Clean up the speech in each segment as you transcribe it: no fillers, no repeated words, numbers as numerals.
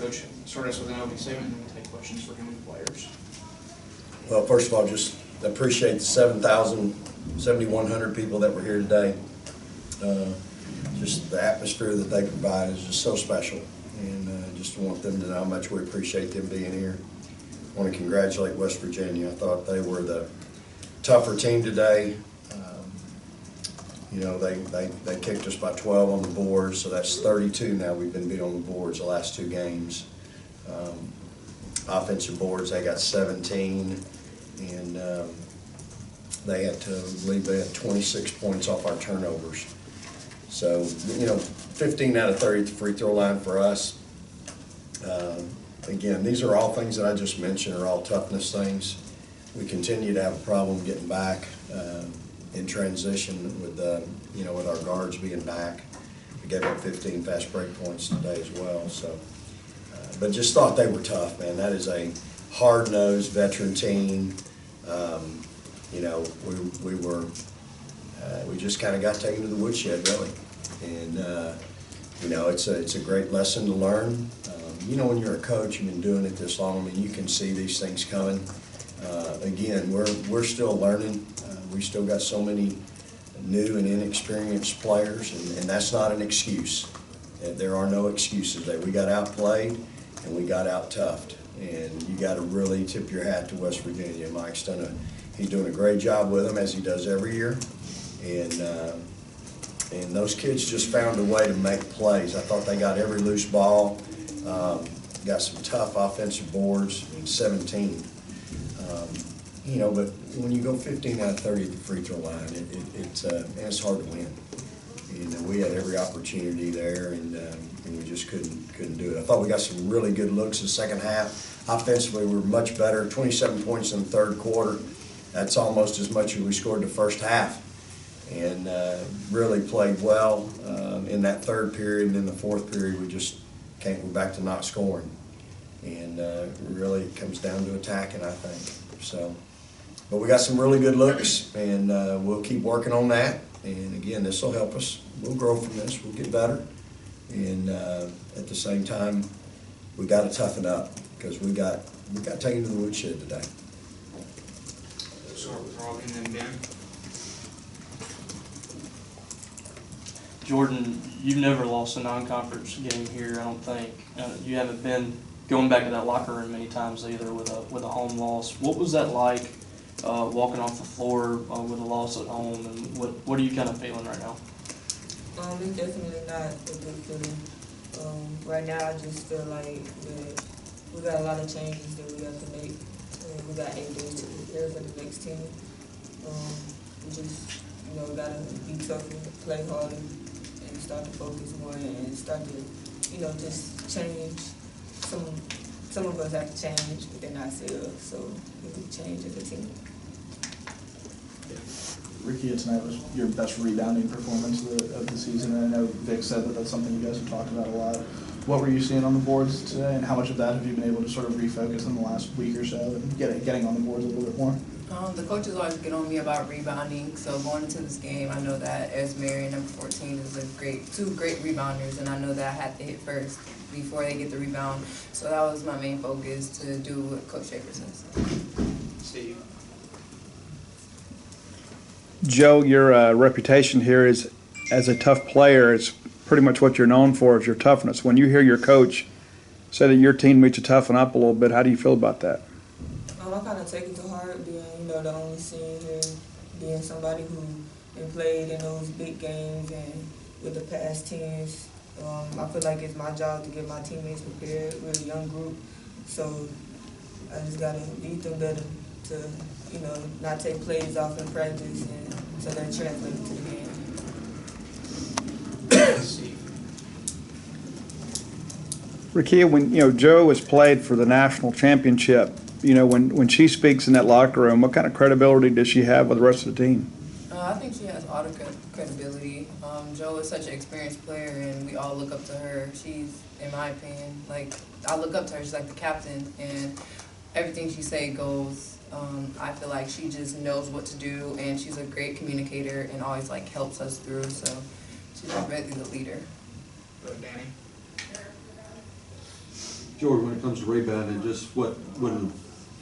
Coach, start us with an opening statement, and then we'll take questions for him and the players. Well, first of all, just appreciate the 7,100 people that were here today. Just the atmosphere that they provide is just so special, and just want them to know how much we appreciate them being here. I want to congratulate West Virginia. I thought they were the tougher team today. You know, they kicked us by 12 on the board, so that's 32 now we've been beat on the boards the last 2 games. Offensive boards, they got 17, and they had to, I believe they had 26 points off our turnovers. So, you know, 15 out of 30 at the free throw line for us. Again, these are all things that I just mentioned are all toughness things. We continue to have a problem getting back in transition with, you know, with our guards being back. We gave up 15 fast break points today as well. So, but just thought they were tough, man. That is a hard-nosed veteran team. You know, we just kind of got taken to the woodshed, really. And you know, it's a great lesson to learn. You know, when you're a coach, you've been doing it this long, I mean, you can see these things coming. Again, we're still learning. We still got so many new and inexperienced players, and that's not an excuse. There are no excuses there. We got outplayed and we got out-toughed, and you got to really tip your hat to West Virginia. Mike's he's doing a great job with them, as he does every year, and those kids just found a way to make plays. I thought they got every loose ball, got some tough offensive boards, 17. You know, but when you go 15 out of 30 at the free throw line, it's hard to win. And we had every opportunity there, and we just couldn't do it. I thought we got some really good looks in the second half. Offensively, we were much better. 27 points in the third quarter. That's almost as much as we scored the first half. And really played well in that third period, and in the fourth period, we're back to not scoring. And really it comes down to attacking, I think. So, but we got some really good looks, and we'll keep working on that. And again, this will help us. We'll grow from this. We'll get better. And at the same time, we got to toughen up because we got taken to the woodshed today. Start with Rob and then Ben. Jordan, you've never lost a non-conference game here, I don't think. You haven't been going back to that locker room many times either with a home loss. What was that like walking off the floor with a loss at home, and what are you kind of feeling right now? It's definitely not a good feeling. Right now, I just feel like we got a lot of changes that we have to make. We got 8 days to prepare for the next team. We just, you know, gotta be tougher, play harder, and start to focus more, and start to, you know, just change. Some of us have to change within ourselves, so we can change as a team. Rickea, tonight was your best rebounding performance of the season, and I know Vic said that that's something you guys have talked about a lot. What were you seeing on the boards today, and how much of that have you been able to sort of refocus in the last week or so and getting on the boards a little bit more? The coaches always get on me about rebounding, so going into this game, I know that Esmeri, number 14, is two great rebounders, and I know that I have to hit first before they get the rebound. So that was my main focus, to do what Coach Schaefer says. Steve. Joe, your reputation here is as a tough player. It's pretty much what you're known for, is your toughness. When you hear your coach say that your team needs to toughen up a little bit, how do you feel about that? I kind of take it to heart, being, you know, the only senior here, being somebody who played in those big games and with the past teams. I feel like it's my job to get my teammates prepared. We're a young group, so I just gotta beat them better to, you know, not take plays off in practice, and so that translates to the game. Rickea, when Joe has played for the national championship, when she speaks in that locker room, what kind of credibility does she have with the rest of the team? I think she has all the credibility. Joe is such an experienced player, and we all look up to her. She's, in my opinion, I look up to her. She's like the captain, and everything she says goes. I feel like she just knows what to do, and she's a great communicator and always helps us through. So she's really the leader. Danny. George, when it comes to rebounding, just when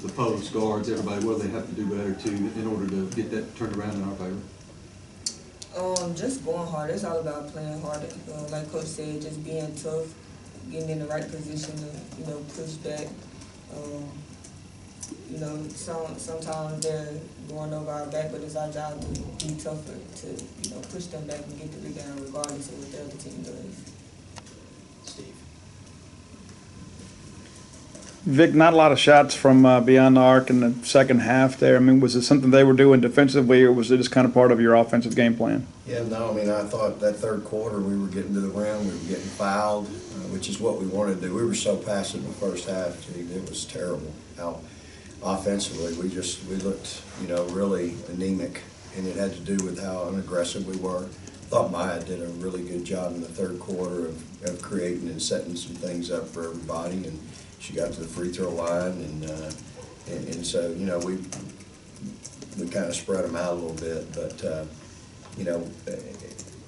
the post guards, everybody, what do they have to do better in order to get that turned around in our favor? Just going hard. It's all about playing harder. Like Coach said, just being tough, getting in the right position to, push back. Sometimes they're going over our back, but it's our job to be tougher, to, push them back and get the rebound regardless of what the other team does. Steve. Vic, not a lot of shots from beyond the arc in the second half there. I mean, was it something they were doing defensively, or was it just kind of part of your offensive game plan? Yeah, no, I mean, I thought that third quarter we were getting to the rim, we were getting fouled, which is what we wanted to do. We were so passive in the first half, gee, it was terrible. How offensively, we looked, really anemic, and it had to do with how unaggressive we were. I thought Maya did a really good job in the third quarter of creating and setting some things up for everybody, and she got to the free throw line, and so, we kind of spread them out a little bit, but,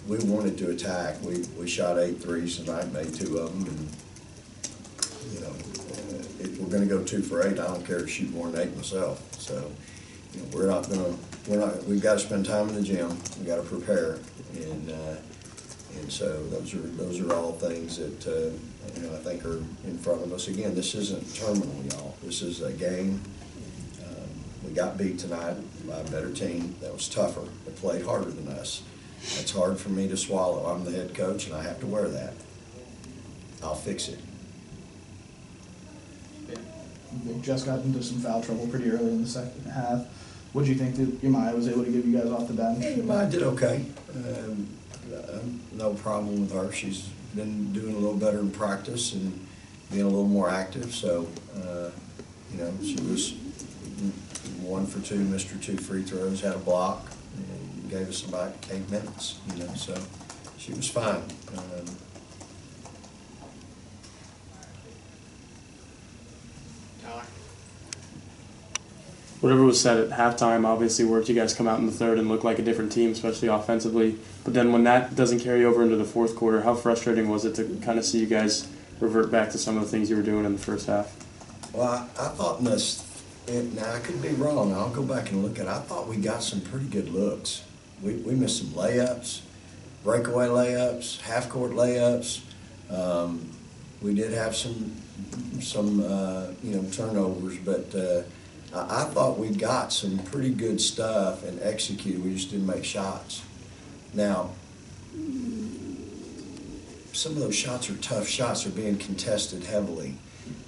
we wanted to attack. We shot 8 threes tonight, made 2 of them, and, if we're gonna go 2 for 8, I don't care to shoot more than 8 myself. So, we've got to spend time in the gym. We got to prepare, and so those are all things that I think are in front of us. Again, this isn't terminal, y'all. This is a game. We got beat tonight by a better team that was tougher, that played harder than us. That's hard for me to swallow. I'm the head coach, and I have to wear that. I'll fix it. They just got into some foul trouble pretty early in the second half. What do you think that Maya was able to give you guys off the bench? Yeah, Maya did okay. No problem with her. She's been doing a little better in practice and being a little more active. So, she was 1 for 2, missed her 2 free throws, had a block, and gave us about 8 minutes. So she was fine. Tyler. Whatever was said at halftime obviously worked. You guys come out in the third and look like a different team, especially offensively. But then when that doesn't carry over into the fourth quarter, how frustrating was it to kind of see you guys revert back to some of the things you were doing in the first half? Well, I thought now I could be wrong. I'll go back and look at it. I thought we got some pretty good looks. We missed some layups, breakaway layups, half-court layups. We did have some turnovers, but I thought we got some pretty good stuff and executed. We just didn't make shots. Now, some of those shots are tough shots. They're being contested heavily,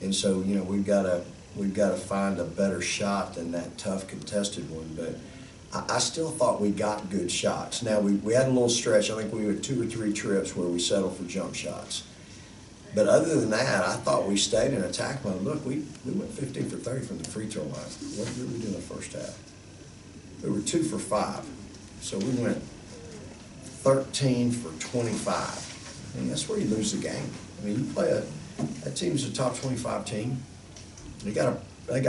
and so we've got to find a better shot than that tough contested one. But I still thought we got good shots. Now we had a little stretch. I think we had 2 or 3 trips where we settled for jump shots. But other than that, I thought we stayed in attack mode. Look, we went 15 for 30 from the free throw line. What did we do in the first half? We were 2 for 5. So we went 13 for 25. I mean, that's where you lose the game. I mean, you play that team's a top 25 team. They got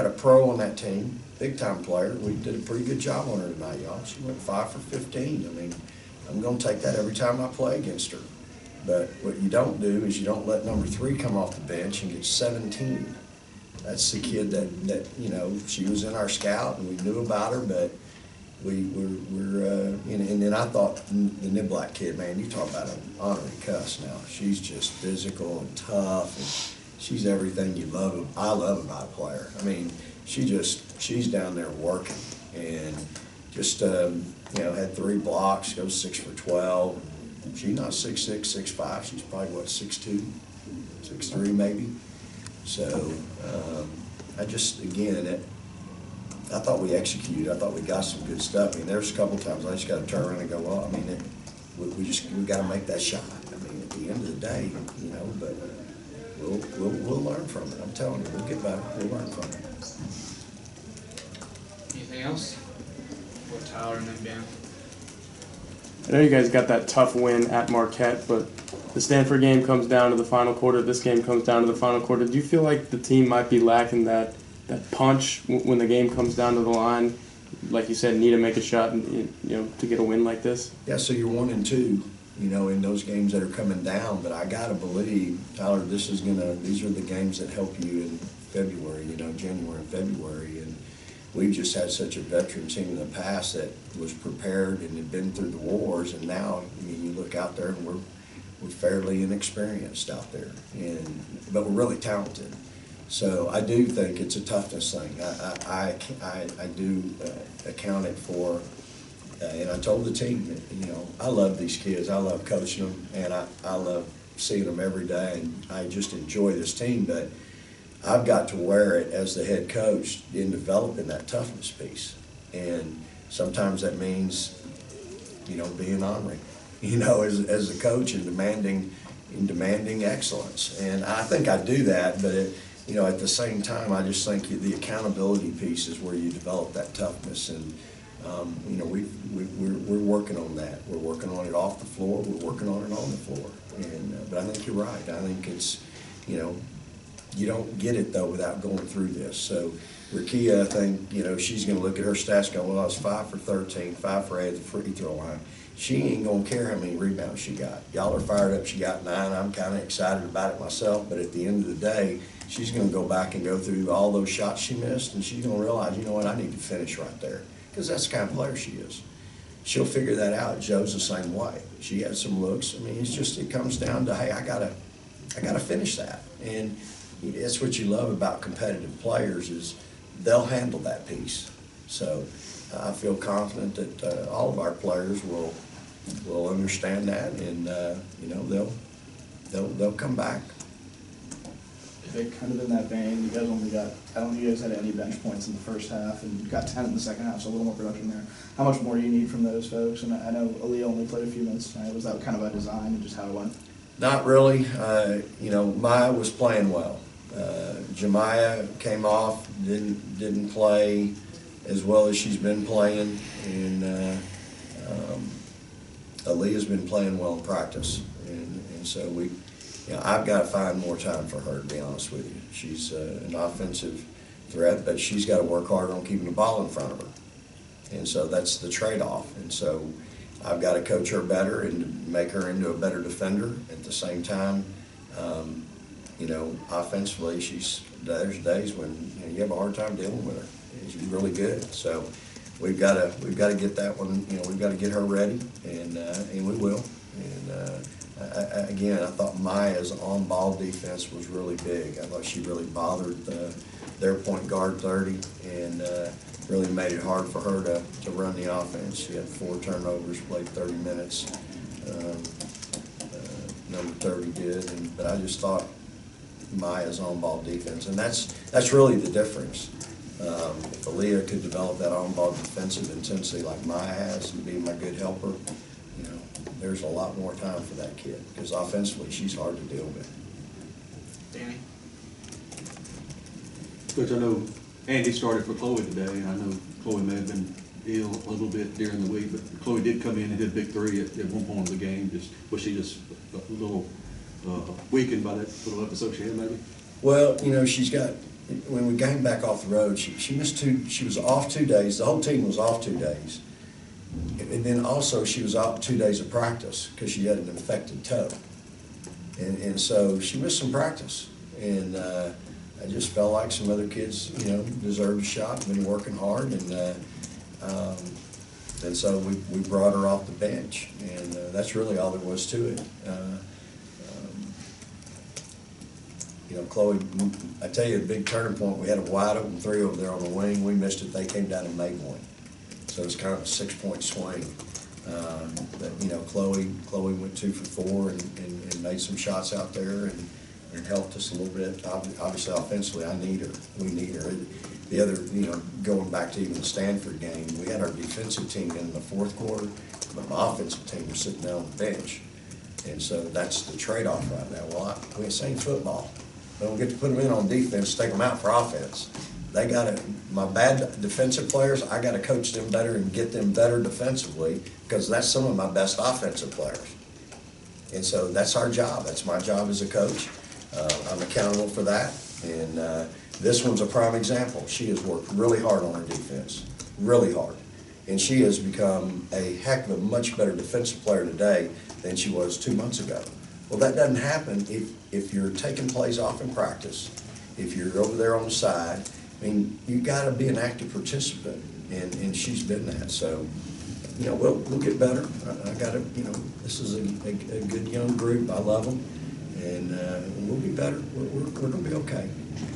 a pro on that team, big time player. We did a pretty good job on her tonight, y'all. She went 5 for 15. I mean, I'm going to take that every time I play against her. But what you don't do is you don't let number 3 come off the bench and get 17. That's the kid that she was in our scout and we knew about her, but and then I thought the Niblack kid, man, you talk about an honorary cuss now. She's just physical and tough, and she's everything I love about a player. I mean, she's down there working and just had 3 blocks, goes 6 for 12. She's not 6'6", 6'5". She's probably, 6'2", 6'3", maybe. So, I thought we executed. I thought we got some good stuff. I mean, there's a couple times I just got to turn around and go, well, I mean, we got to make that shot. I mean, at the end of the day, but we'll learn from it. I'm telling you, we'll get better. We'll learn from it. Anything else? Or Tyler and then Ben. I know you guys got that tough win at Marquette, but the Stanford game comes down to the final quarter. This game comes down to the final quarter. Do you feel like the team might be lacking that punch when the game comes down to the line? Like you said, need to make a shot and, to get a win like this? Yeah, so you're 1-2. in those games that are coming down. But I gotta believe, Tyler, these are the games that help you in February, January and February. And we've just had such a veteran team in the past that was prepared and had been through the wars. And now, you look out there and we're fairly inexperienced out there, but we're really talented. So I do think it's a toughness thing. I do account it for, and I told the team that, I love these kids. I love coaching them, and I love seeing them every day, and I just enjoy this team. But I've got to wear it as the head coach in developing that toughness piece. And sometimes that means, being ornery, as a coach and demanding excellence. And I think I do that, but at the same time, I just think the accountability piece is where you develop that toughness. And we're working on that. We're working on it off the floor. We're working on it on the floor. And but I think you're right. I think it's you don't get it though without going through this. So Rickea, I think she's going to look at her stats, go, well, I was 5 for 13, 5 for 8 at the free throw line. She ain't going to care how many rebounds she got. Y'all are fired up. She got 9. I'm kind of excited about it myself. But at the end of the day, she's going to go back and go through all those shots she missed, and she's going to realize, you know what, I need to finish right there, because that's the kind of player she is. She'll figure that out. Joe's the same way. She has some looks. It comes down to, hey, I gotta finish that. And that's what you love about competitive players, is they'll handle that piece. So I feel confident that all of our players will understand that, and they'll come back. Kind of in that vein, you guys only got, I don't think you guys had any bench points in the first half, and you got 10 in the second half, so a little more production there. How much more do you need from those folks? And I know Aaliyah only played a few minutes tonight. Was that kind of by design and just how it went? Not really. Maya was playing well. Jemiah came off, didn't play as well as she's been playing, and Aaliyah's been playing well in practice, and so I've got to find more time for her, to be honest with you. She's an offensive threat, but she's got to work hard on keeping the ball in front of her. And so that's the trade-off. And so I've got to coach her better and make her into a better defender. At the same time, offensively, there's days when you have a hard time dealing with her. She's really good. So we've got to get that one. We've got to get her ready, and we will. And I thought Maya's on-ball defense was really big. I thought she really bothered their point guard 30 and really made it hard for her to run the offense. She had 4 turnovers, played 30 minutes. Number 30 did, but I just thought Maya's on-ball defense, and that's really the difference. If Aaliyah could develop that on-ball defensive intensity like Maya has and be my good helper, there's a lot more time for that kid, because offensively she's hard to deal with. Danny? Coach, I know Andy started for Chloe today, and I know Chloe may have been ill a little bit during the week, but Chloe did come in and hit a big 3 at one point of the game. Was she just a little weakened by that little episode she had, maybe? Well, she's got, when we came back off the road, she missed 2, she was off 2 days. The whole team was off 2 days. And then also she was out 2 days of practice because she had an infected toe. And so she missed some practice. And I just felt like some other kids, deserved a shot, been working hard. And so we brought her off the bench. And that's really all there was to it. Chloe, I tell you, a big turning point, we had a wide open 3 over there on the wing. We missed it. They came down and made one. So it was kind of a 6-point swing. But Chloe went 2 for 4 and made some shots out there and helped us a little bit. Obviously, offensively, we need her. The other, going back to even the Stanford game, we had our defensive team in the 4th quarter, but my offensive team was sitting down on the bench. And so that's the trade-off right now. Well, we're saying football. We don't get to put them in on defense, take them out for offense. They got to, my bad defensive players, I got to coach them better and get them better defensively, because that's some of my best offensive players. And so that's our job. That's my job as a coach. I'm accountable for that. And this one's a prime example. She has worked really hard on her defense, really hard. And she has become a heck of a much better defensive player today than she was 2 months ago. Well, that doesn't happen if you're taking plays off in practice, if you're over there on the side. I mean, you gotta be an active participant, and she's been that. So, you know, we'll get better. I gotta, you know, this is a good young group. I love them, and we'll be better. We're gonna be okay.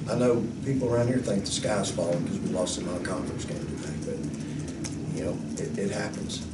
I know people around here think the sky's falling because we lost the non-conference game today, but, you know, it happens.